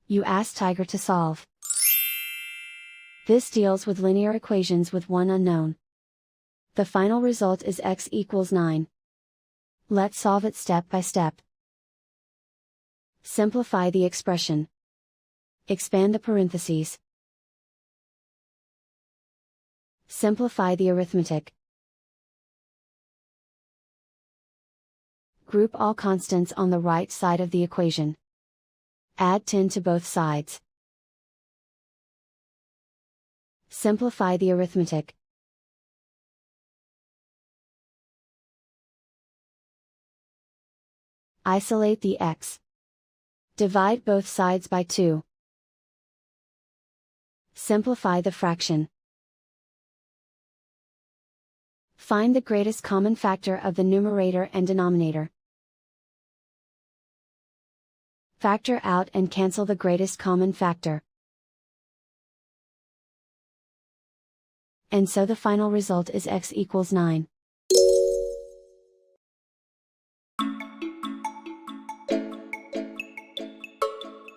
You ask Tiger to solve. This deals with linear equations with one unknown. The final result is x equals 9. Let's solve it step by step. Simplify the expression. Expand the parentheses. Simplify the arithmetic. Group all constants on the right side of the equation. Add 10 to both sides. Simplify the arithmetic. Isolate the x. Divide both sides by 2. Simplify the fraction. Find the greatest common factor of the numerator and denominator. Factor out and cancel the greatest common factor. And so the final result is x equals 9.